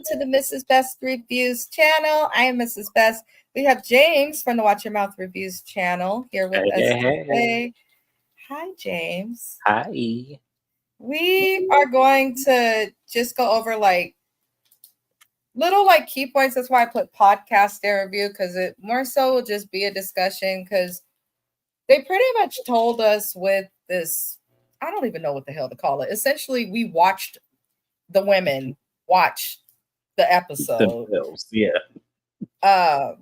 to the Mrs. Best Reviews channel. I am Mrs. Best. We have James from the Watch Your Mouth Reviews channel here with us today. Hi, James. Hi. We are going to just go over little key points. That's why I put podcast their review, because it more so will just be a discussion, because they pretty much told us with this, I don't even know what the hell to call it. Essentially, we watched the women watch the episode. Themselves, yeah. So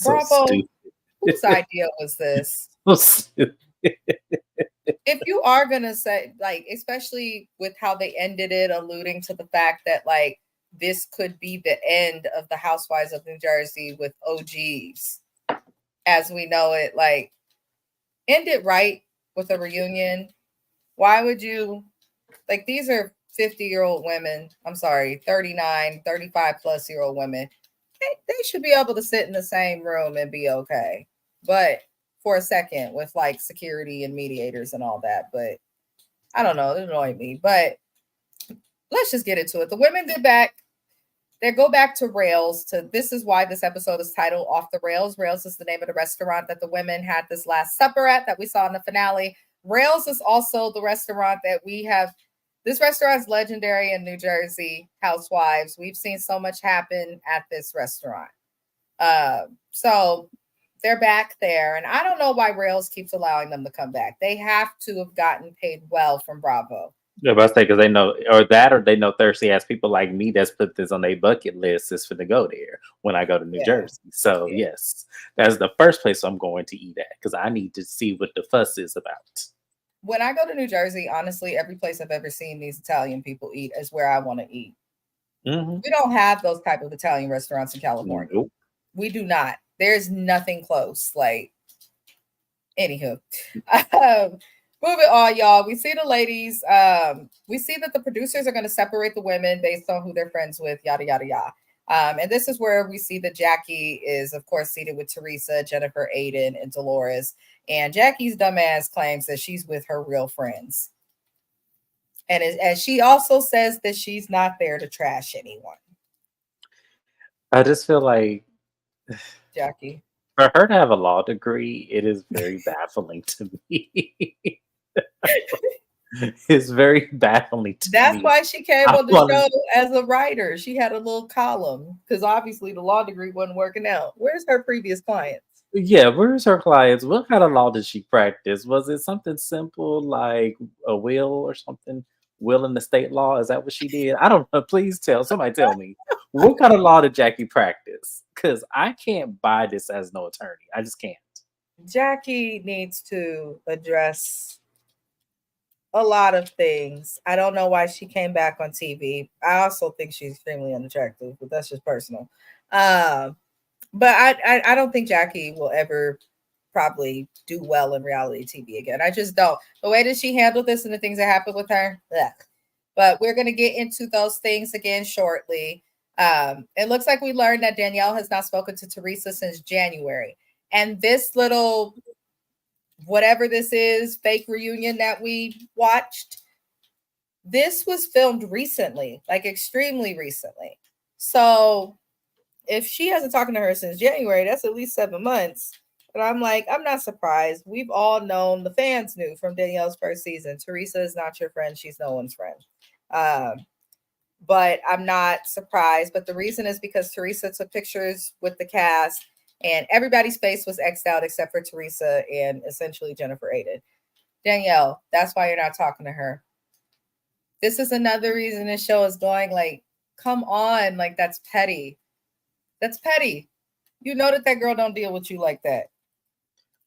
Bravo. Stupid. Whose idea was this? So stupid. If you are gonna say, especially with how they ended it, alluding to the fact that this could be the end of the Housewives of New Jersey with OGs as we know it, end it right with a reunion. Why would you, these are 50-year-old women, I'm sorry, 39, 35 plus year old women. They should be able to sit in the same room and be okay. But for a second with security and mediators and all that. But I don't know, it annoyed me. But let's just get into it. The women they go back to Rails. This is why this episode is titled Off the Rails. Rails is the name of the restaurant that the women had this last supper at that we saw in the finale. Rails is also the restaurant that we have. This restaurant is legendary in New Jersey, Housewives. We've seen so much happen at this restaurant. So they're back there. And I don't know why Rails keeps allowing them to come back. They have to have gotten paid well from Bravo. Yeah, but I say because they know, or they know thirsty ass people like me that's put this on their bucket list is for to go there when I go to New Jersey. So yes, that's the first place I'm going to eat at because I need to see what the fuss is about. When I go to New Jersey, honestly, every place I've ever seen these Italian people eat is where I want to eat. Mm-hmm. We don't have those type of Italian restaurants in California. Nope. We do not. There's nothing close. Anywho. Moving on, y'all. We see the ladies. We see that the producers are going to separate the women based on who they're friends with, yada, yada, yada. And this is where we see that Jackie is, of course, seated with Teresa, Jennifer, Aiden, and Dolores. And Jackie's dumbass claims that she's with her real friends. And as she also says that she's not there to trash anyone. I just feel like Jackie, for her to have a law degree, it is very baffling to me. It's very baffling to me. That's why she came on the show as a writer. She had a little column because obviously the law degree wasn't working out. Where's her previous clients? Yeah, where's her clients? What kind of law did she practice? Was it something simple like a will or something? Will in the state law? Is that what she did? I don't know. Please somebody tell me. What kind of law did Jackie practice? Because I can't buy this as no attorney. I just can't. Jackie needs to address a lot of things. I don't know why she came back on TV. I also think she's extremely unattractive, but that's just personal. But I don't think Jackie will ever probably do well in reality TV again. I just don't. The way that she handled this and the things that happened with her. Ugh. But we're going to get into those things again shortly. It looks like we learned that Danielle has not spoken to Teresa since January. And this little, whatever this is, fake reunion that we watched, this was filmed recently, extremely recently. So if she hasn't talked to her since January, that's at least 7 months. But I'm not surprised. We've all known, the fans knew from Danielle's first season, Teresa is not your friend. She's no one's friend. But I'm not surprised. But the reason is because Teresa took pictures with the cast and everybody's face was X'd out except for Teresa and essentially Jennifer Aiden. Danielle, that's why you're not talking to her. This is another reason this show is going come on, that's petty. That's petty. You know that girl don't deal with you like that.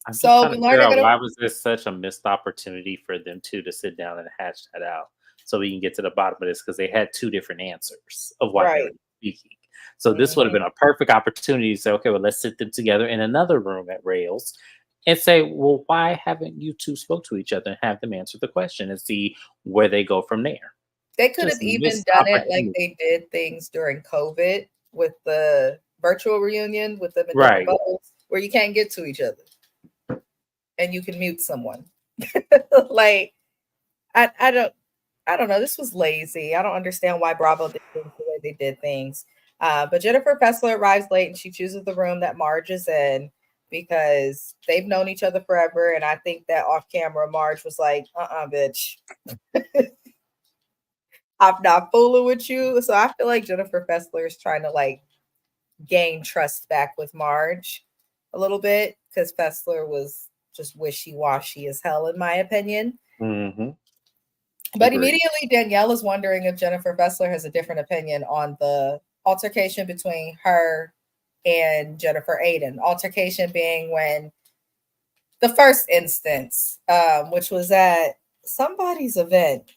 I'm just trying to figure out why was this such a missed opportunity for them to sit down and hash that out so we can get to the bottom of this because they had two different answers of what they were speaking. So this would have been a perfect opportunity to say, okay, well, let's sit them together in another room at Rails and say, well, why haven't you two spoke to each other and have them answer the question and see where they go from there? They could have even done it like they did things during COVID with the virtual reunion with them in the bubbles where you can't get to each other and you can mute someone. I don't know. This was lazy. I don't understand why Bravo did things the way they did things. But Jennifer Fessler arrives late and she chooses the room that Marge is in because they've known each other forever. And I think that off camera, Marge was like, bitch. I'm not fooling with you. So I feel like Jennifer Fessler is trying to like gain trust back with Marge a little bit because Fessler was just wishy-washy as hell, in my opinion. Mm-hmm. But immediately Danielle is wondering if Jennifer Fessler has a different opinion on the altercation between her and Jennifer Aiden. Altercation being when the first instance, which was at somebody's event.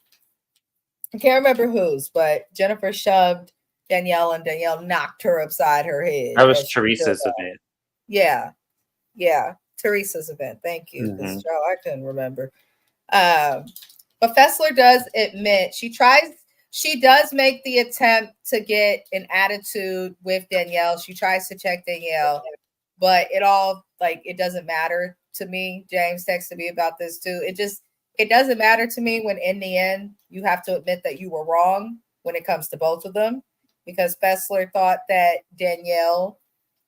I can't remember whose, but Jennifer shoved Danielle and Danielle knocked her upside her head. That was Teresa's event. Yeah. Teresa's event. Thank you. Because I couldn't remember. But Fessler does admit she does make the attempt to get an attitude with Danielle. She tries to check Danielle, but it doesn't matter to me. James texted me about this too. It doesn't matter to me when in the end you have to admit that you were wrong when it comes to both of them, because Fessler thought that Danielle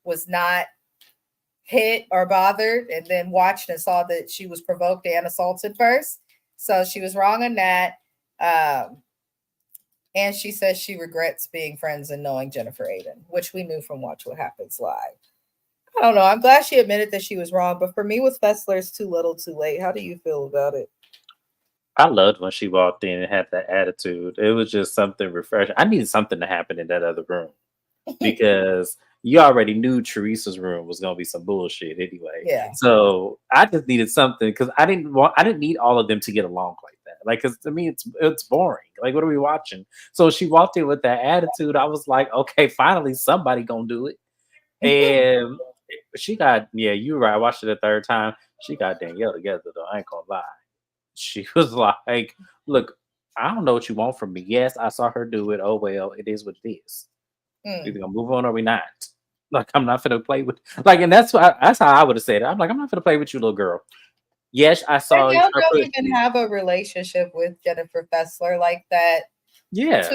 was not hit or bothered and then watched and saw that she was provoked and assaulted first. So she was wrong on that. And she says she regrets being friends and knowing Jennifer Aiden, which we knew from Watch What Happens Live. I don't know. I'm glad she admitted that she was wrong, but for me with Fessler, it's too little too late. How do you feel about it? I loved when she walked in and had that attitude. It was just something refreshing. I needed something to happen in that other room because you already knew Teresa's room was going to be some bullshit anyway. Yeah. So I just needed something because I didn't need all of them to get along like that. Like, because to me, it's boring. Like, what are we watching? So she walked in with that attitude. I was like, okay, finally somebody gonna do it. And she got, you were right. I watched it a third time. She got Danielle together though. I ain't gonna lie. She was like, look, I don't know what you want from me. Yes, I saw her do it. Oh, well, it is what it is. Either gonna move on or we not. Like, I'm not gonna play with, like, and that's how I would have said it. I'm like, I'm not gonna play with you, little girl. Yes, I saw Danielle don't even have a relationship with Jennifer Fessler like that. Yeah. To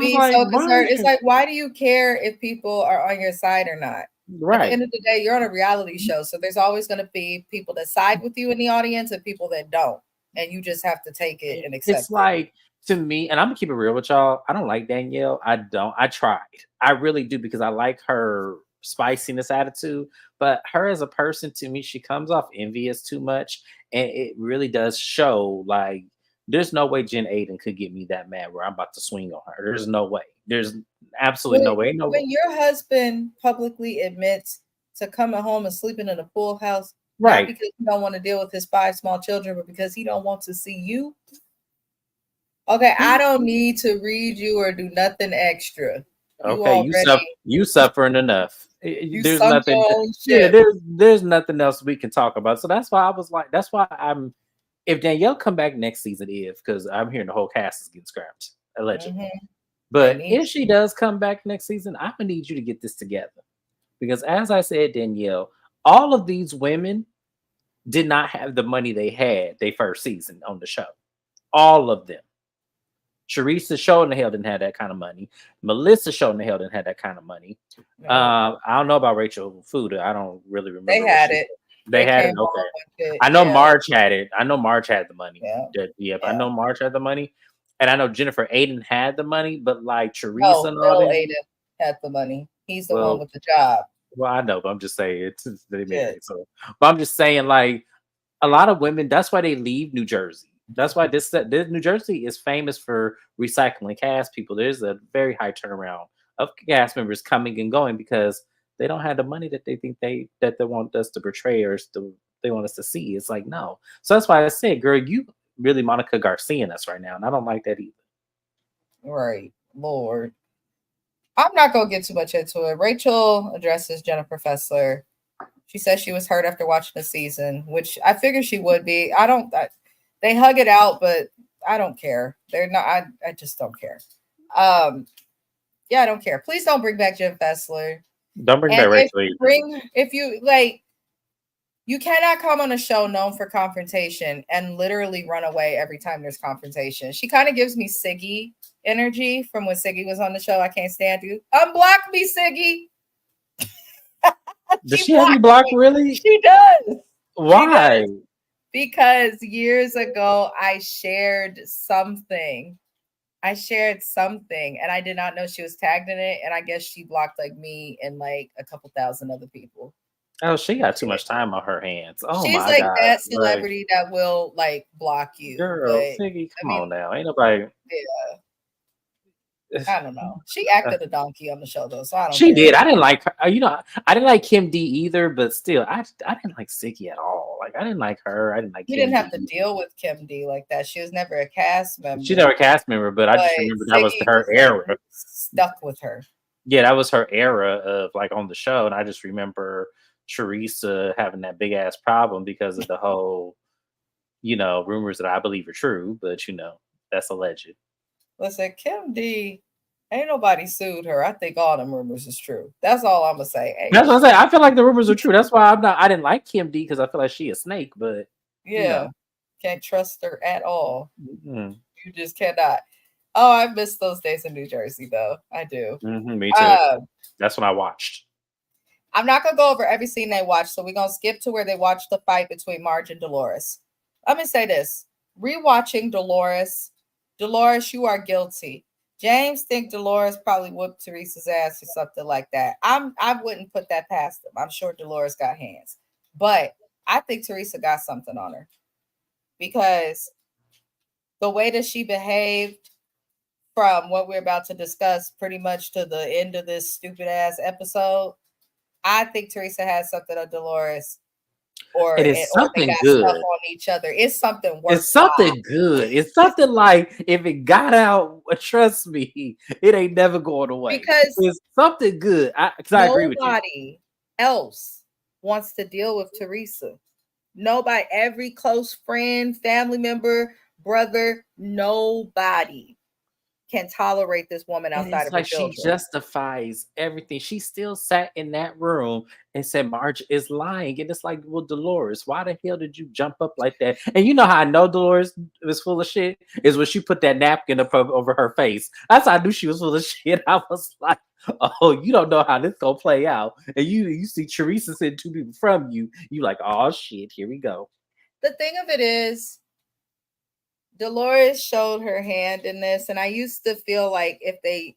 be like, so concerned. It's like, why do you care if people are on your side or not? Right. At the end of the day, you're on a reality show. So there's always going to be people that side with you in the audience and people that don't. And you just have to take it and accept it. It's like, to me, and I'm gonna keep it real with y'all, I don't like Danielle. I tried. I really do, because I like her spiciness attitude. But her as a person, to me, she comes off envious too much. And it really does show, like, there's no way Jen Aiden could get me that mad where I'm about to swing on her. There's no way. There's absolutely no way. When your husband publicly admits to coming home and sleeping in a full house, right, not because he don't want to deal with his 5 small children, but because he don't want to see you. Okay, I don't need to read you or do nothing extra. Okay, you suffering enough. There's nothing. There's nothing else we can talk about. So that's why I was like, that's why I'm. If Danielle come back next season, because I'm hearing the whole cast is getting scrapped allegedly, but if she does come back next season, I'm gonna need you to get this together, because as I said, Danielle, all of these women did not have the money they had their first season on the show. All of them. Teresa Show in the hell didn't have that kind of money. Melissa Show in the hell didn't have that kind of money. No. I don't know about Rachel Fuda. I don't really remember. They had it. They had it. Okay. I know Marge had it. I know Marge had the money. I know Marge had the money. And I know Jennifer Aiden had the money, but like Teresa and all that. Aiden had the money. He's the one with the job. Well, I know, but I'm just saying they made it. So, but I'm just saying, like, a lot of women, that's why they leave New Jersey. That's why this New Jersey is famous for recycling cast people. There's a very high turnaround of cast members coming and going because they don't have the money that they think they want us to portray or they want us to see. It's like, no. So that's why I said, girl, you really Monica Garcia us right now, and I don't like that either. Right, Lord. I'm not gonna get too much into it. Rachel addresses Jennifer Fessler. She says she was hurt after watching the season, which I figured she would be. They hug it out, but I don't care. They're not. I just don't care. I don't care. Please don't bring back Jen Fessler. Don't bring back Rachel. If you You cannot come on a show known for confrontation and literally run away every time there's confrontation. She kind of gives me Siggy energy from when Siggy was on the show. I can't stand you. Unblock me, Siggy. Does she have you blocked, really? She does. Why? She does. Because years ago, I shared something and I did not know she was tagged in it. And I guess she blocked like me and like a couple thousand other people. Oh, she got too much time on her hands. Oh, she's my like God. that celebrity that will like block you. Girl, Siggy, come on now. Ain't nobody. Yeah. I don't know. She acted a donkey on the show though, so I don't. She did. I didn't like her. I didn't like Kim D either, but still, I didn't like Siggy at all. Like, I didn't like her. I didn't like. You didn't have to deal with Kim D like that. She was never a cast member. She's never a cast member, but I just remember that was her era. Stuck with her. Yeah, that was her era of like on the show, and I just remember Teresa having that big ass problem because of the whole, rumors that I believe are true, but that's alleged. Listen, Kim D, ain't nobody sued her. I think all them rumors is true. That's all I'm gonna say. That's what I'm saying. I feel like the rumors are true. That's why I didn't like Kim D because I feel like she a snake, but can't trust her at all. Mm-hmm. You just cannot. Oh, I miss those days in New Jersey though. I do. Mm-hmm, me too. That's when I watched. I'm not gonna go over every scene they watched, so we're gonna skip to where they watched the fight between Marge and Dolores. Let me say this: rewatching Dolores, you are guilty. James think Dolores probably whooped Teresa's ass or something like that. I wouldn't put that past them. I'm sure Dolores got hands, but I think Teresa got something on her because the way that she behaved from what we're about to discuss pretty much to the end of this stupid ass episode, I think Teresa has something on Dolores. Or it is something they got good stuff on each other. It's something worthwhile. It's something good. It's something like if it got out, trust me, it ain't never going away. Because it's something good. Because I agree with you. Nobody else wants to deal with Teresa. Nobody, every close friend, family member, brother, nobody can tolerate this woman outside of her children. She justifies everything. She still sat in that room and said Marge is lying. And it's like, well, Dolores, why the hell did you jump up like that? And you know how I know Dolores was full of shit? Is when she put that napkin up over her face. That's how I knew she was full of shit. I was like, oh, you don't know how this gonna play out. And you see Teresa sitting 2 people from you. You like, oh shit, here we go. The thing of it is, Dolores showed her hand in this, and I used to feel like if they,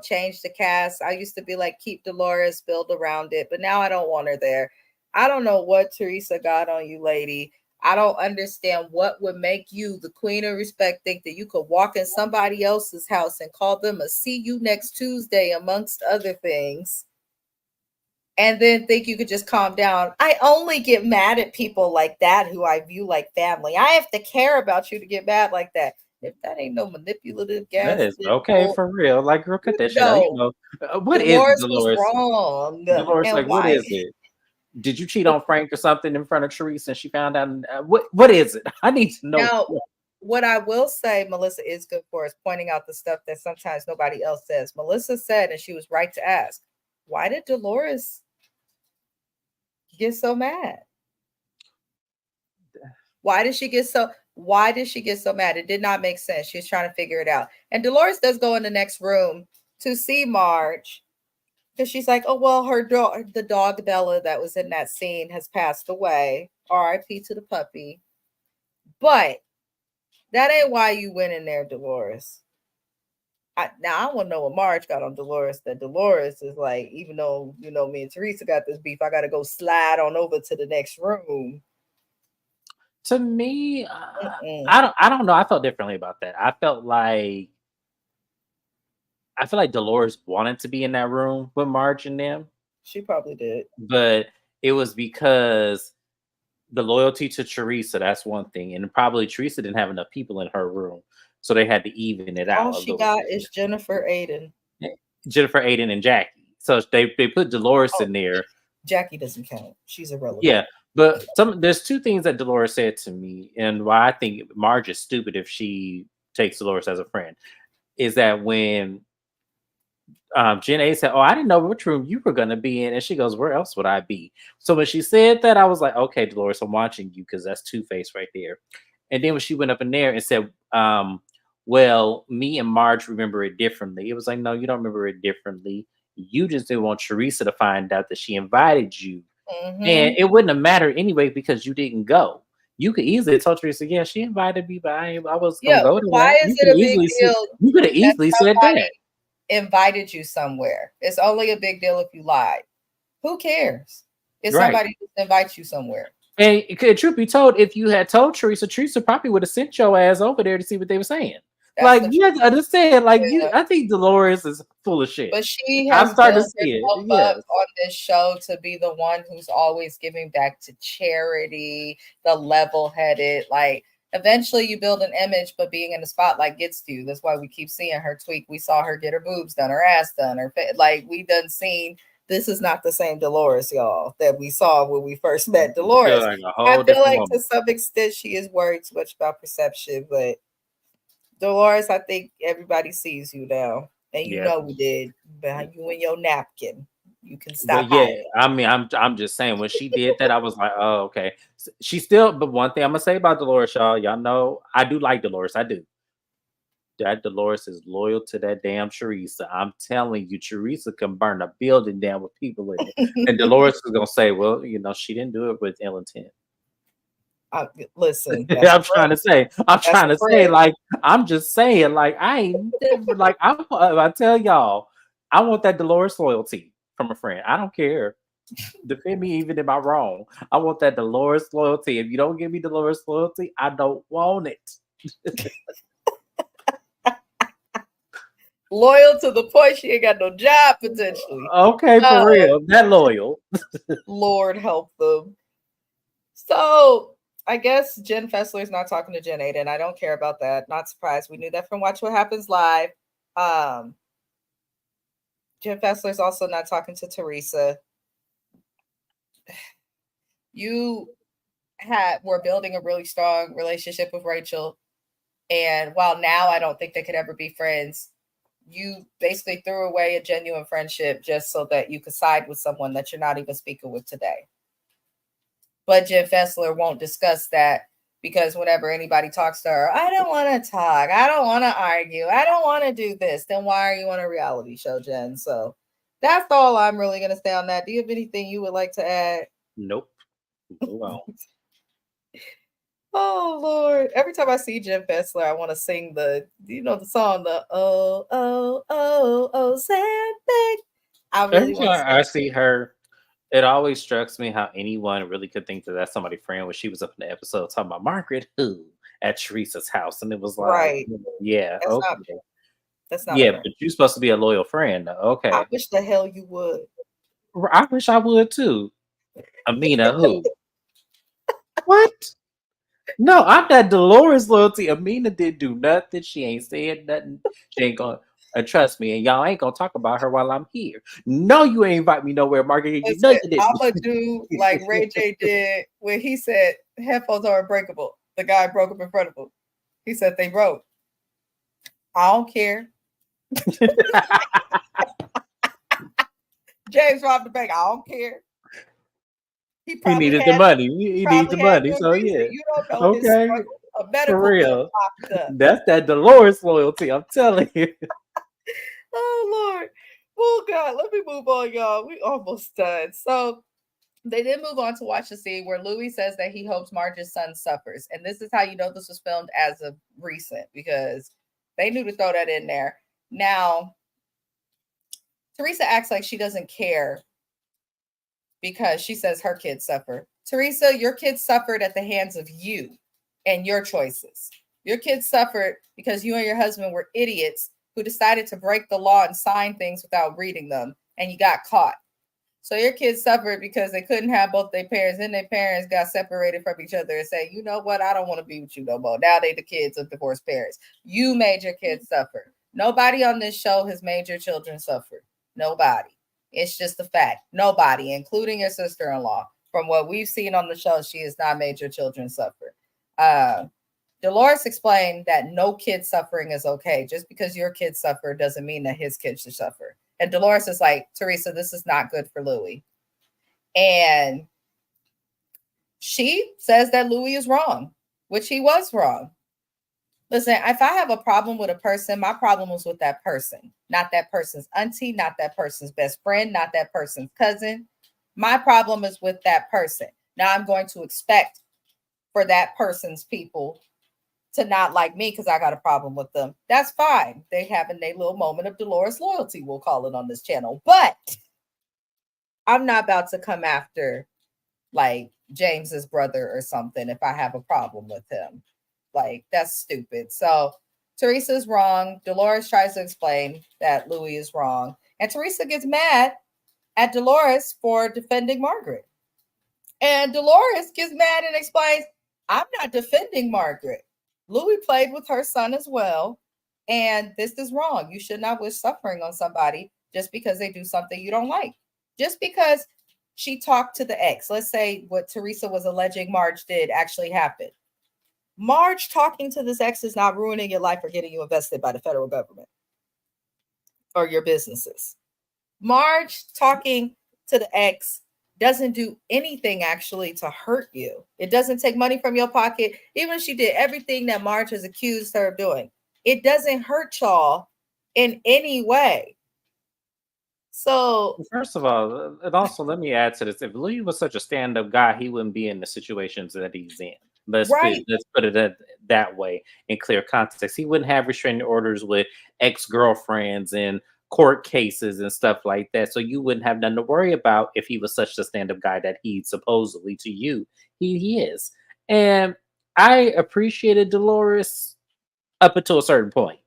changed the cast, I used to be like, keep Dolores, build around it, but now I don't want her there. I don't know what Teresa got on you, lady. I don't understand what would make you, the queen of respect, think that you could walk in somebody else's house and call them a see you next Tuesday, amongst other things, and then think you could just calm down. I only get mad at people like that who I view like family. I have to care about you to get mad like that. If that ain't no manipulative gas, that is okay for real. Like, girl, cut that shit out. What Dolores is Dolores? Was wrong. Dolores, like, why? What is it? Did you cheat on Frank or something in front of Teresa and she found out? What is it? I need to know. Now, what I will say, Melissa is good for is pointing out the stuff that sometimes nobody else says. Melissa said, and she was right to ask, why did Dolores get so mad? Why did she get so mad? It did not make sense. She was trying to figure it out. And Dolores does go in the next room to see Marge because she's like, oh, well, the dog Bella that was in that scene has passed away. R.I.P. to the puppy. But that ain't why you went in there, Dolores. Now I want to know what Marge got on Dolores. That Dolores is like, even though me and Teresa got this beef, I got to go slide on over to the next room. To me, I don't know. I felt differently about that. I feel like Dolores wanted to be in that room with Marge and them. She probably did, but it was because the loyalty to Teresa. That's one thing, and probably Teresa didn't have enough people in her room. So they had to even it out. All she got is Jennifer Aiden, and Jackie. So they put Dolores in there. Jackie doesn't count. She's irrelevant. Yeah, but there's 2 things that Dolores said to me, and why I think Marge is stupid if she takes Dolores as a friend, is that when Jen A said, "Oh, I didn't know which room you were gonna be in," and she goes, "Where else would I be?" So when she said that, I was like, "Okay, Dolores, I'm watching you because that's Two-Face right there." And then when she went up in there and said, "Well, me and Marge remember it differently," it was like, "No, you don't remember it differently. You just didn't want Teresa to find out that she invited you, and it wouldn't have mattered anyway because you didn't go." You could easily have told Teresa, "Yeah, she invited me, but I was gonna go to Why that." is You could it have a big easily said, deal you could have that easily said somebody that. invited you somewhere? It's only a big deal if you lied. Who cares if Right. somebody just invites you somewhere? And truth be told, if you had told Teresa, Teresa probably would have sent your ass over there to see what they were saying. That's Like, the you have to understand, like, truth. I think Dolores is full of shit. But she I'm has starting to built see it. herself up Yes. on this show to be the one who's always giving back to charity, the level-headed. Like, eventually you build an image, but being in the spotlight gets to you. That's why we keep seeing her tweak. We saw her get her boobs done, her ass done, like we done seen. This is not the same Dolores, y'all, that we saw when we first met Dolores. Like a I whole feel different like woman. to some extent she is worried too much about perception, but Dolores, I think everybody sees you now. And you know we did. Behind you and your napkin. You can stop But yeah, hiding. I mean, I'm just saying when she did that, I was like, oh, okay. She still, but one thing I'm gonna say about Dolores, y'all know I do like Dolores. I do. That Dolores is loyal to that damn Teresa. I'm telling you, Teresa can burn a building down with people in it. And Dolores is gonna say, well, she didn't do it with ill intent. Listen, that's I'm trying to say, friend. like, I'm just saying, like, I ain't never, like, I tell y'all, I want that Dolores loyalty from a friend. I don't care. Defend me even if I'm wrong. I want that Dolores loyalty. If you don't give me Dolores loyalty, I don't want it. Loyal to the point she ain't got no job potentially. Okay, for real. That loyal. Lord help them. So I guess Jen Fessler is not talking to Jen Aiden. I don't care about that. Not surprised. We knew that from Watch What Happens Live. Jen Fessler is also not talking to Teresa. You were building a really strong relationship with Rachel. And while now I don't think they could ever be friends, you basically threw away a genuine friendship just so that you could side with someone that you're not even speaking with today. But Jen Fessler won't discuss that because whenever anybody talks to her, I don't want to talk. I don't want to argue. I don't want to do this. Then why are you on a reality show, Jen? So that's all I'm really going to say on that. Do you have anything you would like to add? Nope. Move on. Oh Lord! Every time I see Jen Fessler, I want to sing the song, the Sandbag. I really want to. I see her. It always strikes me how anyone really could think that that's somebody's friend when she was up in the episode talking about Margaret who at Teresa's house, and it was like, Right. Yeah, That's okay. That's not. Yeah, but you're supposed to be a loyal friend. Okay. I wish the hell you would. I wish I would too. Amina who? What? No, I'm that Dolores loyalty. Amina didn't do nothing. She ain't said nothing. She ain't gonna trust me, and y'all ain't gonna talk about her while I'm here. No, you ain't invite me nowhere, Margaret. Listen, No, you didn't. I'm gonna do like Ray J did when he said headphones are unbreakable. The guy broke up in front of him. He said they broke. I don't care. James robbed the bank. I don't care. He needed the money. He needed the money. So reason. yeah. You don't know his struggle. A medical For real. popped up. That's that Dolores loyalty. I'm telling you. Oh Lord. Oh God. Let me move on, y'all. We almost done. So they did move on to watch the scene where Louis says that he hopes Marge's son suffers. And this is how you know this was filmed as of recent because they knew to throw that in there. Now, Teresa acts like she doesn't care because she says her kids suffer. Teresa, your kids suffered at the hands of you and your choices. Your kids suffered because you and your husband were idiots who decided to break the law and sign things without reading them, and you got caught. So your kids suffered because they couldn't have both their parents, and their parents got separated from each other and say, you know what, I don't want to be with you no more. Now they the kids of divorced parents. You made your kids suffer. Nobody on this show has made your children suffer. Nobody. It's just a fact. Nobody, including your sister-in-law. From what we've seen on the show, she has not made your children suffer. Dolores explained that no kid suffering is okay. Just because your kids suffer doesn't mean that his kids should suffer. And Dolores is like, Teresa, this is not good for Louis. And she says that Louis is wrong, which he was wrong. Listen, if I have a problem with a person, my problem was with that person, not that person's auntie, not that person's best friend, not that person's cousin. My problem is with that person. Now I'm going to expect for that person's people to not like me because I got a problem with them. That's fine. They having their little moment of Dolores loyalty, we'll call it on this channel. But I'm not about to come after like James's brother or something if I have a problem with him. Like, that's stupid. So Teresa's wrong. Dolores tries to explain that Louis is wrong. And Teresa gets mad at Dolores for defending Margaret. And Dolores gets mad and explains, I'm not defending Margaret. Louis played with her son as well. And this is wrong. You should not wish suffering on somebody just because they do something you don't like. Just because she talked to the ex. Let's say what Teresa was alleging Marge did actually happened. Marge talking to this ex is not ruining your life or getting you invested by the federal government or your businesses. Marge talking to the ex doesn't do anything actually to hurt you. It doesn't take money from your pocket. Even if she did everything that Marge has accused her of doing, it doesn't hurt y'all in any way. So, first of all, and also let me add to this: if Louis was such a stand-up guy, he wouldn't be in the situations that he's in. Let's put it that way in clear context. He wouldn't have restraining orders with ex-girlfriends and court cases and stuff like that. So you wouldn't have nothing to worry about if he was such a stand-up guy that he supposedly to you he is. And I appreciated Dolores up until a certain point.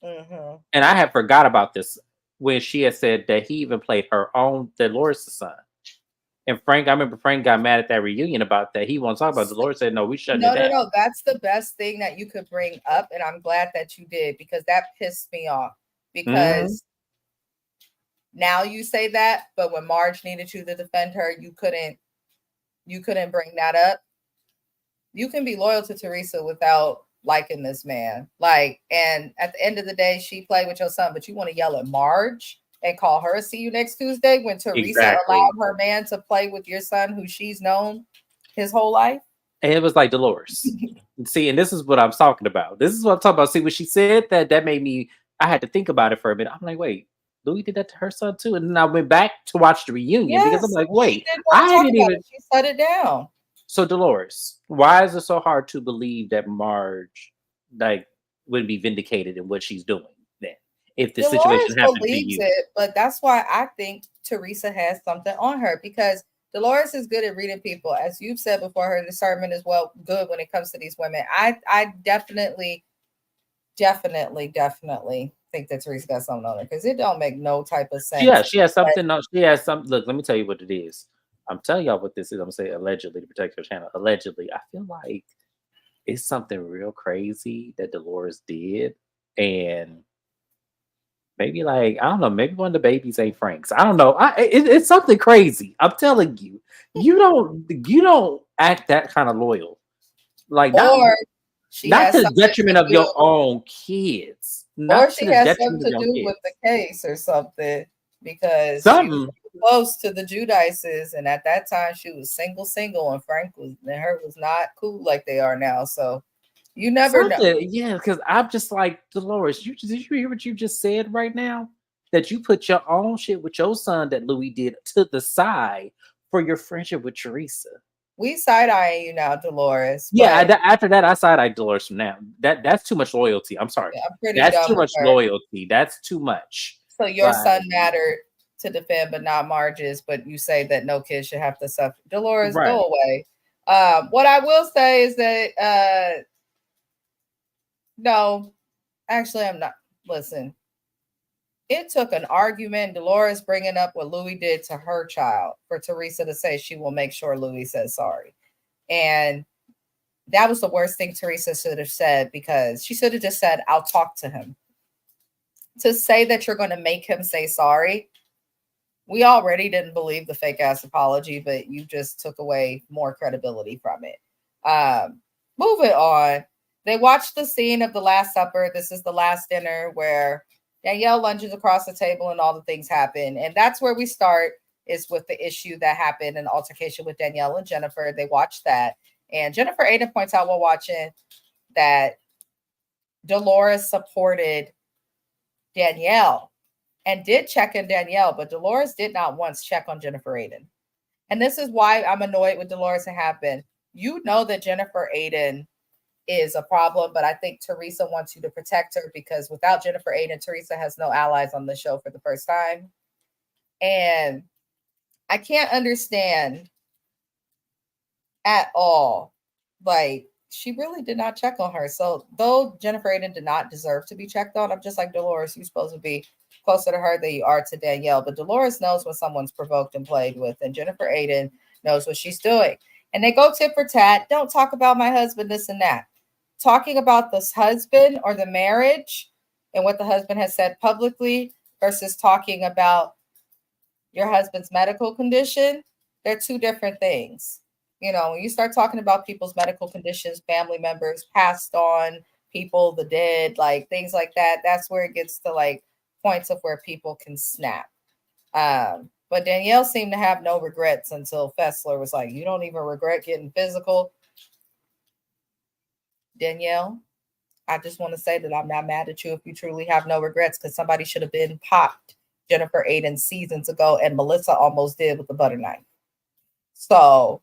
mm-hmm. And I had forgot about this when she had said that he even played her own Dolores' son. And Frank, I remember Frank got mad at that reunion about that. He won't talk about it. Dolores said, no, we shut it down. No. That's the best thing that you could bring up. And I'm glad that you did because that pissed me off. Because now you say that, but when Marge needed you to defend her, you couldn't bring that up. You can be loyal to Teresa without liking this man. Like, and at the end of the day, she played with your son, but you want to yell at Marge and call her see you next Tuesday when Teresa allowed her man to play with your son who she's known his whole life. And it was like Dolores. See, and this is what I'm talking about. This is what I'm talking about. See, when she said that made me, I had to think about it for a minute. I'm like, wait, Louis did that to her son too? And then I went back to watch the reunion because I'm like, wait, I didn't even. She shut it down. So Dolores, why is it so hard to believe that Marge like would be vindicated in what she's doing then? If the situation happened to you, but that's why I think Teresa has something on her because Dolores is good at reading people, as you've said before. Her discernment is good when it comes to these women. I definitely think that Teresa got something on her because it don't make no type of sense. Yeah, she has something. She has some. Look, let me tell you what it is. I'm telling y'all what this is. I'm gonna say allegedly to protect your channel. Allegedly, I feel like it's something real crazy that Dolores did, and maybe like I don't know. Maybe one of the babies ain't Frank's. I don't know. It's something crazy. I'm telling you. You don't act that kind of loyal. Like not to the detriment of your own kids. Or she has something to do with the case or something because she was close to the Judices, and at that time she was single, and Frank and her was not cool like they are now. So you never know. Yeah, because I'm just like Dolores. Did you hear what you just said right now? That you put your own shit with your son that Louis did to the side for your friendship with Teresa. We side-eyeing you now, Dolores. Yeah, after that, I side-eye Dolores from now. That's too much loyalty. I'm sorry. Yeah, that's too much loyalty. That's too much. So your son mattered to defend, but not Marge's. But you say that no kid should have to suffer. Dolores, go away. What I will say is that no, actually, I'm not. Listen, it took an argument, Dolores bringing up what Louis did to her child for Teresa to say she will make sure Louis says sorry. And that was the worst thing Teresa should have said because she should have just said, I'll talk to him. To say that you're going to make him say sorry, we already didn't believe the fake ass apology, but you just took away more credibility from it. Moving on. They watched the scene of the Last Supper. This is the last dinner where Danielle lunges across the table and all the things happen. And that's where we start, is with the issue that happened, an altercation with Danielle and Jennifer. They watched that. And Jennifer Aiden points out while watching that Dolores supported Danielle and did check on Danielle, but Dolores did not once check on Jennifer Aiden. And this is why I'm annoyed with Dolores and have been. You know that Jennifer Aiden is a problem, but I think Teresa wants you to protect her, because without Jennifer Aiden, Teresa has no allies on the show for the first time. And I can't understand at all. Like, she really did not check on her. So though Jennifer Aiden did not deserve to be checked on, I'm just like, Dolores, you're supposed to be closer to her than you are to Danielle. But Dolores knows when someone's provoked and played with, and Jennifer Aiden knows what she's doing. And they go tit for tat. Don't talk about my husband, this and that. Talking about this husband or the marriage and what the husband has said publicly versus talking about your husband's medical condition, they're two different things. You know, when you start talking about people's medical conditions, family members passed on, people, the dead, like things like that, that's where it gets to like points of where people can snap. But Danielle seemed to have no regrets until Fessler was like, you don't even regret getting physical. Danielle, I just want to say that I'm not mad at you if you truly have no regrets, because somebody should have been popped Jennifer Aiden seasons ago, and Melissa almost did with the butter knife. So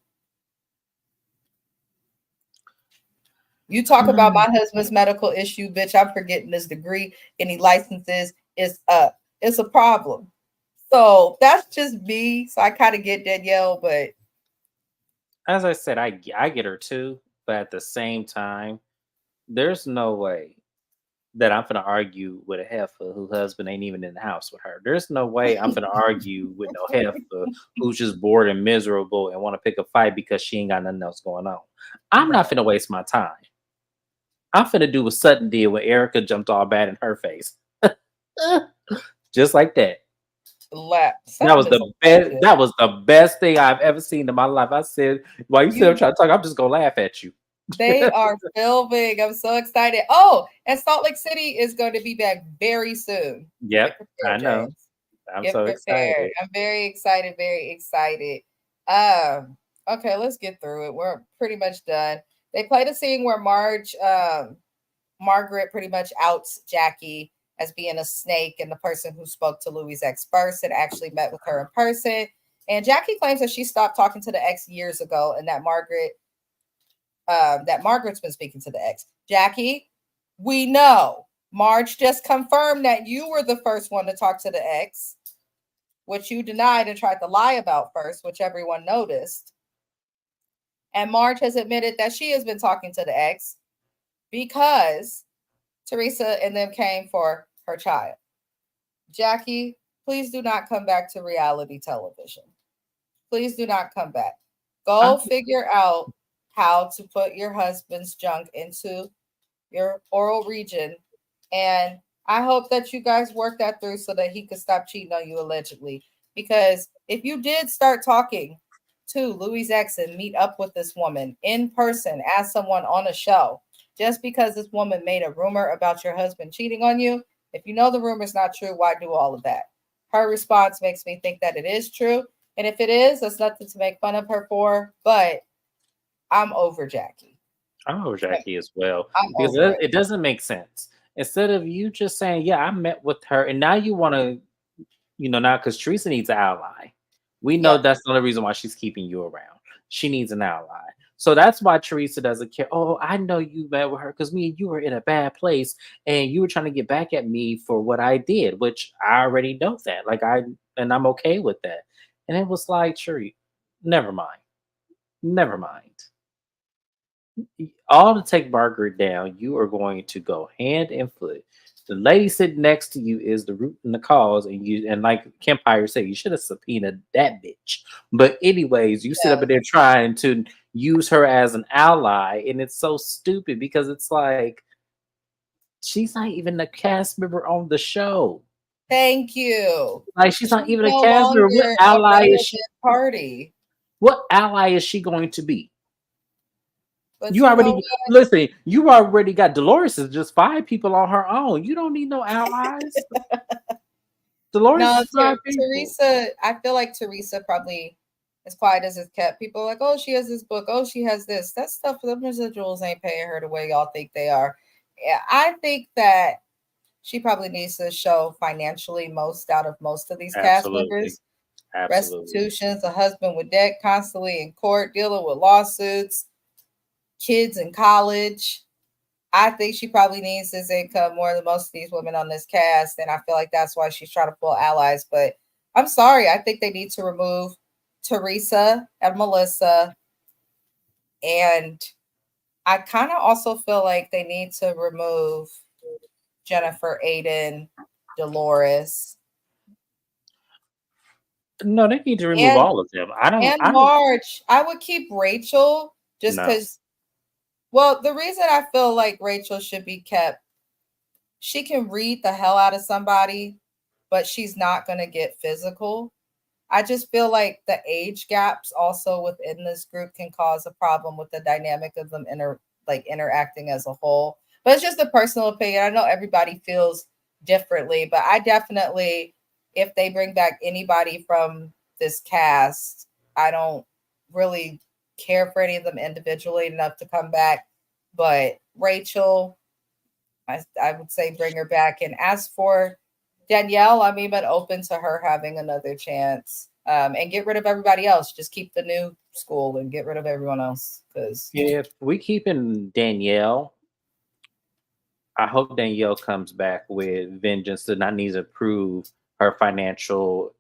you talk about my husband's medical issue, bitch, I'm forgetting this degree, any licenses, it's a problem. So that's just me. So I kind of get Danielle, but as I said, I get her too, but at the same time, there's no way that I'm gonna argue with a heifer whose husband ain't even in the house with her. There's no way I'm gonna argue with no heifer who's just bored and miserable and want to pick a fight because she ain't got nothing else going on. I'm not gonna waste my time. I'm finna do what Sutton did when Erica jumped all bad in her face. Just like that. That was the best. That was the best thing I've ever seen in my life. I said, while you said I'm trying to talk, I'm just gonna laugh at you. They are filming. I'm so excited. Oh, and Salt Lake City is going to be back very soon. Yep, I know. James. I'm so excited. I'm very excited. Very excited. Okay, let's get through it. We're pretty much done. They played a scene where Margaret pretty much outs Jackie as being a snake, and the person who spoke to Louis' ex first had actually met with her in person. And Jackie claims that she stopped talking to the ex years ago, and that Margaret's been speaking to the ex. Jackie, we know Marge just confirmed that you were the first one to talk to the ex, which you denied and tried to lie about first, which everyone noticed. And Marge has admitted that she has been talking to the ex because Teresa and them came for her child. Jackie, please do not come back to reality television. Please do not come back. Go figure out how to put your husband's junk into your oral region. And I hope that you guys work that through so that he could stop cheating on you allegedly. Because if you did start talking to Louis' ex and meet up with this woman in person as someone on a show, just because this woman made a rumor about your husband cheating on you, if you know the rumor's not true, why do all of that? Her response makes me think that it is true. And if it is, that's nothing to make fun of her for. But I'm over Jackie. I'm over Jackie as well. Because it doesn't make sense. Instead of you just saying, yeah, I met with her, and now you want to, now because Teresa needs an ally. We know that's the only reason why she's keeping you around. She needs an ally. So that's why Teresa doesn't care. Oh, I know you met with her because me and you were in a bad place and you were trying to get back at me for what I did, which I already know that. And I'm okay with that. And it was like, sure, never mind. Never mind. All to take Margaret down, you are going to go hand and foot. The lady sitting next to you is the root and the cause, and like Kempire said, you should have subpoenaed that bitch. But anyways, you sit up there trying to use her as an ally, and it's so stupid because it's like she's not even a cast member on the show. Thank you. Like she's not even a cast member. What ally is she? Party. What ally is she going to be? But you already listen. You already got Dolores is just 5 people on her own. You don't need no allies. Dolores is 5 people. Teresa, I feel like Teresa probably, as quiet as it's kept, people are like, oh, she has this book. Oh, she has this. That stuff, the residuals ain't paying her the way y'all think they are. Yeah, I think that she probably needs to show financially most out of most of these cast members. Restitutions, a husband with debt, constantly in court, dealing with lawsuits, kids in college. I think she probably needs this income more than most of these women on this cast. And I feel like that's why she's trying to pull allies. But I'm sorry. I think they need to remove Teresa and Melissa. And I kind of also feel like they need to remove Jennifer, Aiden, Dolores. No, they need to remove all of them. Marge. I would keep Rachel just because. Well, the reason I feel like Rachel should be kept, she can read the hell out of somebody, but she's not going to get physical. I just feel like the age gaps also within this group can cause a problem with the dynamic of them interacting as a whole. But it's just a personal opinion. I know everybody feels differently, but I definitely, if they bring back anybody from this cast, I don't really care for any of them individually enough to come back. But Rachel, I would say bring her back. And as for Danielle, I'm even open to her having another chance. And get rid of everybody else. Just keep the new school and get rid of everyone else. Because if we keeping Danielle, I hope Danielle comes back with vengeance and not need to prove her financial,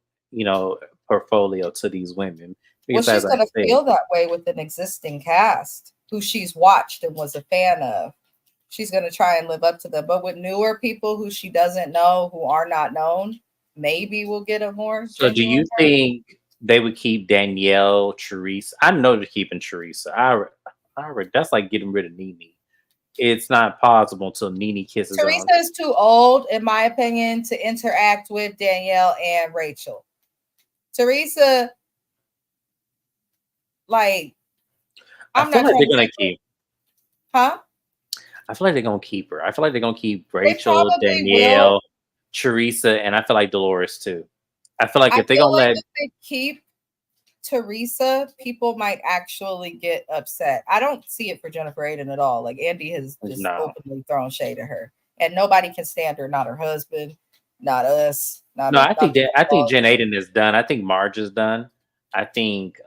portfolio to these women. Because she's going to feel that way with an existing cast who she's watched and was a fan of. She's going to try and live up to them. But with newer people who she doesn't know, who are not known, maybe we'll get a more. So do you think they would keep Danielle, Teresa? I know they're keeping Teresa. That's like getting rid of Nene. It's not possible until Nene kisses Teresa is too old, in my opinion, to interact with Danielle and Rachel. Teresa, I feel like they're gonna keep. Huh? I feel like they're gonna keep her. I feel like they're gonna keep Rachel, Danielle, Teresa, and I feel like Dolores too. I feel like if they're gonna if they keep Teresa, people might actually get upset. I don't see it for Jennifer Aiden at all. Like Andy has just openly thrown shade at her, and nobody can stand her. Not her husband, not us. I think Jen Aiden is done. I think Marge is done. I think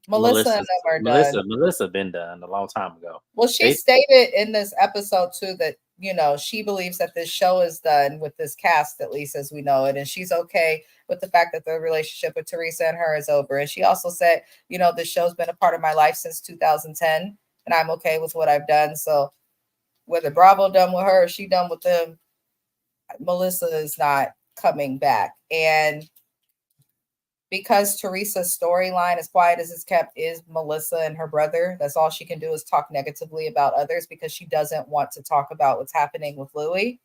Melissa been done a long time ago. Well, she stated in this episode too that she believes that this show is done with this cast, at least as we know it, and she's okay with the fact that the relationship with Teresa and her is over. And she also said, this show's been a part of my life since 2010, and I'm okay with what I've done. So whether Bravo done with her or she done with them, Melissa is not coming back. And because Teresa's storyline, as quiet as it's kept, is Melissa and her brother. That's all she can do is talk negatively about others because she doesn't want to talk about what's happening with Louis.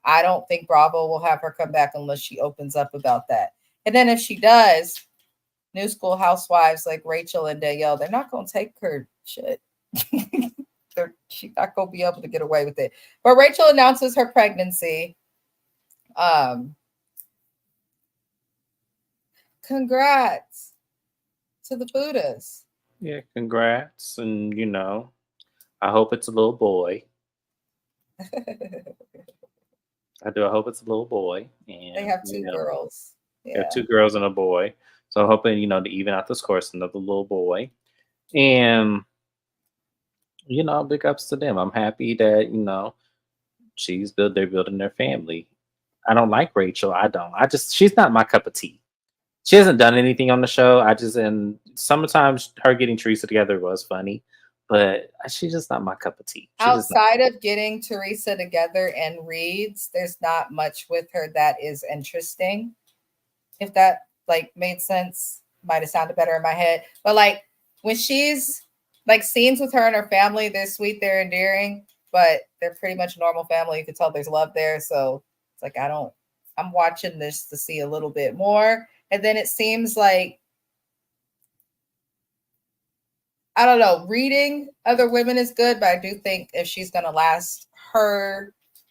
I don't think Bravo will have her come back unless she opens up about that. And then if she does, new school housewives like Rachel and Danielle, they're not going to take her shit. She's not going to be able to get away with it. But Rachel announces her pregnancy. Congrats to the Buddhas. Yeah, congrats. And, I hope it's a little boy. I do. I hope it's a little boy. And they have two girls. Yeah. They have 2 girls and a boy. So I'm hoping, to even out this course, another little boy. And, big ups to them. I'm happy that, they're building their family. I don't like Rachel. She's not my cup of tea. She hasn't done anything on the show. And sometimes her getting Teresa together was funny, but she's just not my cup of tea. Outside of getting Teresa together and Reeds, there's not much with her that is interesting. If that made sense, might have sounded better in my head. But when she's scenes with her and her family, they're sweet, they're endearing, but they're pretty much a normal family. You can tell there's love there. So it's I'm watching this to see a little bit more. And then it seems like I don't know. Reading other women is good, but I do think if she's going to last,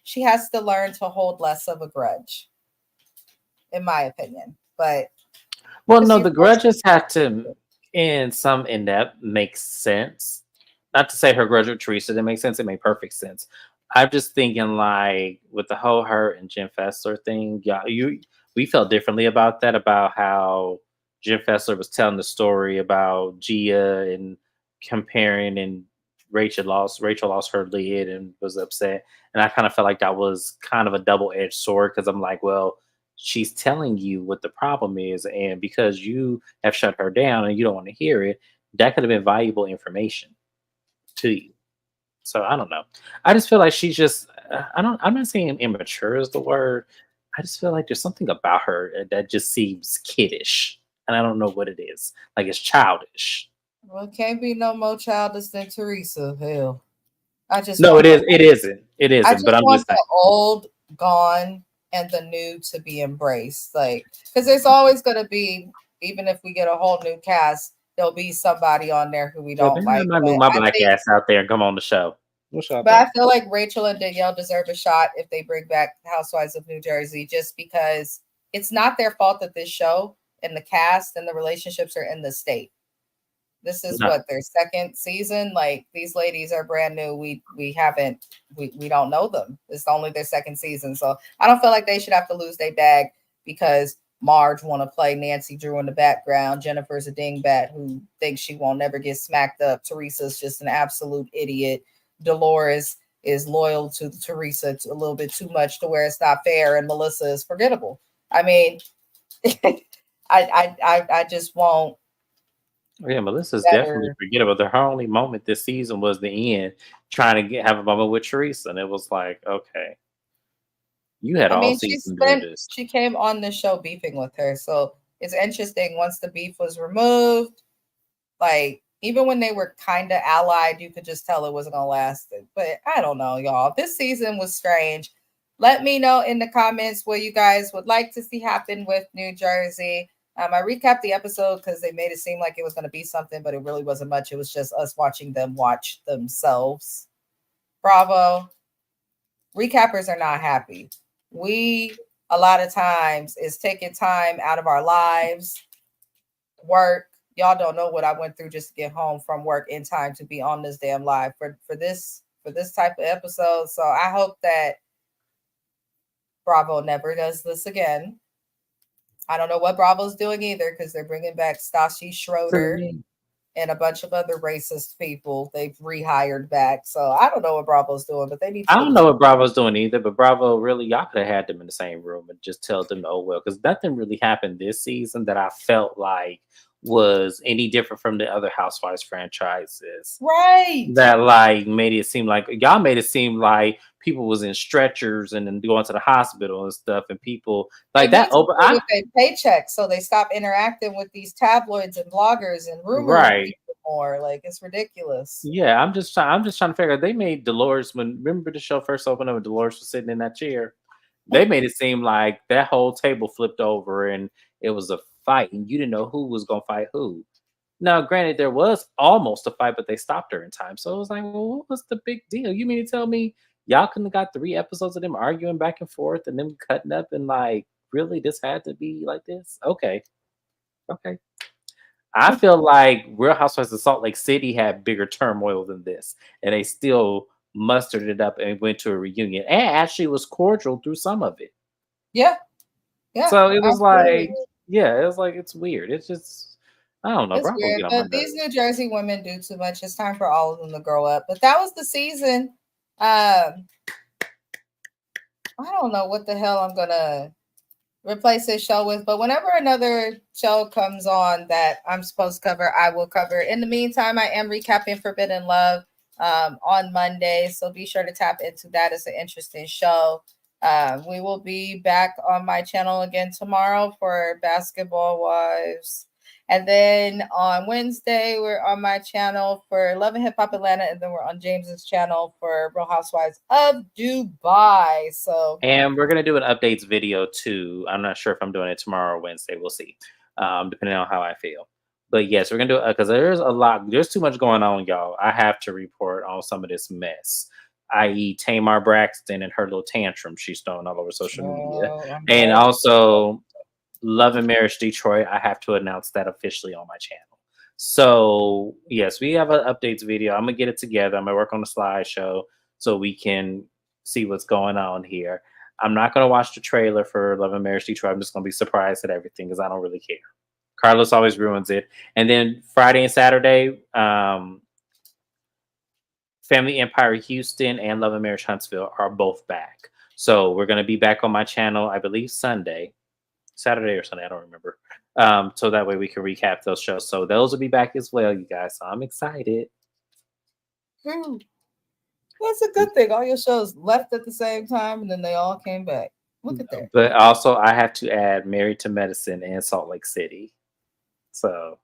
she has to learn to hold less of a grudge, in my opinion. But well, no, the grudges had to end some in that makes sense. Not to say her grudge with Teresa didn't make sense; it made perfect sense. I'm just thinking like with the whole her and Jim Fessler thing, yeah, we felt differently about that, about how Jim Fessler was telling the story about Gia and comparing, and Rachel lost her lid and was upset. And I kind of felt like that was kind of a double-edged sword, because I'm like, well, she's telling you what the problem is, and because you have shut her down and you don't want to hear it, that could have been valuable information to you. So I don't know. I just feel like she's just I'm not saying immature is the word. I just feel like there's something about her that just seems kiddish, and I don't know what it is. Like it's childish. Well, it can't be no more childish than Teresa. Hell, I just No, want it is. It isn't. It I isn't. But just I'm want just saying. the old gone and the new to be embraced. Like, because there's always going to be, even if we get a whole new cast, there'll be somebody on there who we Yeah, don't maybe I like. might But move my I black think, ass out there and come on the show. What y'all but I think? feel like Rachel and Danielle deserve a shot if they bring back Housewives of New Jersey, just because it's not their fault that this show and the cast and the relationships are in the state. This is No. what their second season. Like, these ladies are brand new. We don't know them. It's only their second season. So I don't feel like they should have to lose their bag because Marge want to play Nancy Drew in the background. Jennifer's a dingbat who thinks she won't never get smacked up. Teresa's just an absolute idiot. Dolores is loyal to Teresa a little bit too much to where it's not fair, and Melissa is forgettable. I mean, I just won't. Yeah, Melissa's definitely Better. forgettable. Her only moment this season was the end, trying to have a moment with Teresa, and it was like, okay, you had I all mean, season to do this. she came on the show beefing with her. So it's interesting. Once the beef was removed, like, even when they were kind of allied, you could just tell it wasn't gonna last. But I don't know, y'all. This season was strange. Let me know in the comments what you guys would like to see happen with New Jersey. I recapped the episode because they made it seem like it was going to be something, but it really wasn't much. It was just us watching them watch themselves. Bravo. Recappers are not happy. We, a lot of times, is taking time out of our lives, work. Y'all don't know what I went through just to get home from work in time to be on this damn live for this type of episode. So I hope that Bravo never does this again. I don't know what Bravo's doing either, because they're bringing back Stassi Schroeder and a bunch of other racist people they've rehired back. So I don't know what Bravo's doing, but they need to I get don't know what Bravo's doing either, but Bravo really, y'all could have had them in the same room and just tell them, oh well, because nothing really happened this season that I felt like was any different from the other Housewives franchises. right. That like made it seem like y'all made it seem like people was in stretchers and then going to the hospital and stuff, and people They like need that to over. do with their paychecks so they stop interacting with these tabloids and bloggers and rumor Right. people more. Like, it's ridiculous. Yeah, I'm just trying to figure out. They made Dolores, when remember the show first opened up and Dolores was sitting in that chair. They made it seem like that whole table flipped over and it was a fight, and you didn't know who was gonna fight who. Now, granted, there was almost a fight, but they stopped her in time. So it was like, well, what was the big deal? You mean to tell me y'all couldn't have got 3 episodes of them arguing back and forth and them cutting up, and like, really, this had to be like this? Okay, okay. I feel like Real Housewives of Salt Lake City had bigger turmoil than this, and they still mustered it up and went to a reunion, and actually was cordial through some of it. Yeah, yeah, So it was absolutely. like, yeah, it was like it's weird. It's just, I don't know. It's Bravo weird, get on my but these nerves. New Jersey women do too much. It's time for all of them to grow up. But that was the season. I don't know what the hell I'm gonna replace this show with, but whenever another show comes on that I'm supposed to cover, I will cover. In the meantime, I am recapping Forbidden Love on Monday, so be sure to tap into that. It's an interesting show. We will be back on my channel again tomorrow for Basketball Wives. And then on Wednesday, we're on my channel for Love and Hip Hop Atlanta. And then we're on James's channel for Real Housewives of Dubai. So, And we're gonna do an updates video too. I'm not sure if I'm doing it tomorrow or Wednesday. We'll see, depending on how I feel. But yes, we're gonna do it because there's a lot. There's too much going on, y'all. I have to report on some of this mess, i.e., Tamar Braxton and her little tantrum she's throwing all over social media, and also Love and Marriage Detroit. I have to announce that officially on my channel. So yes, we have an updates video. I'm gonna get it together. I'm gonna work on the slideshow so we can see what's going on here. I'm not gonna watch the trailer for Love and Marriage Detroit. I'm just gonna be surprised at everything because I don't really care. Carlos always ruins it. And then Friday and Saturday, Family Empire Houston and Love and Marriage Huntsville are both back. So we're gonna be back on my channel, I believe Saturday or Sunday, I don't remember. So that way we can recap those shows. So those will be back as well, you guys. So I'm excited. That's a good thing. All your shows left at the same time, and then they all came back. Look at that. But also, I have to add Married to Medicine and Salt Lake City. So,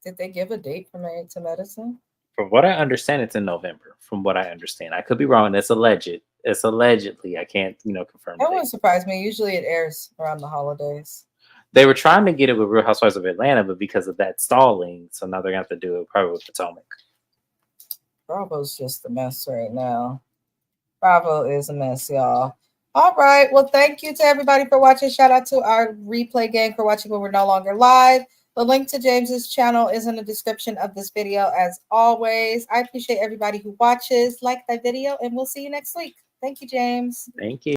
did they give a date for Married to Medicine? From what I understand, it's in November. From what I understand, I could be wrong. It's alleged. It's allegedly. I can't, confirm. That wouldn't surprise me. Usually, it airs around the holidays. They were trying to get it with Real Housewives of Atlanta, but because of that stalling, so now they're gonna have to do it probably with Potomac. Bravo's just a mess right now. Bravo is a mess, y'all. All right. Well, thank you to everybody for watching. Shout out to our replay gang for watching when we're no longer live. The link to James's channel is in the description of this video, as always. I appreciate everybody who watches. Like that video, and we'll see you next week. Thank you, James. Thank you.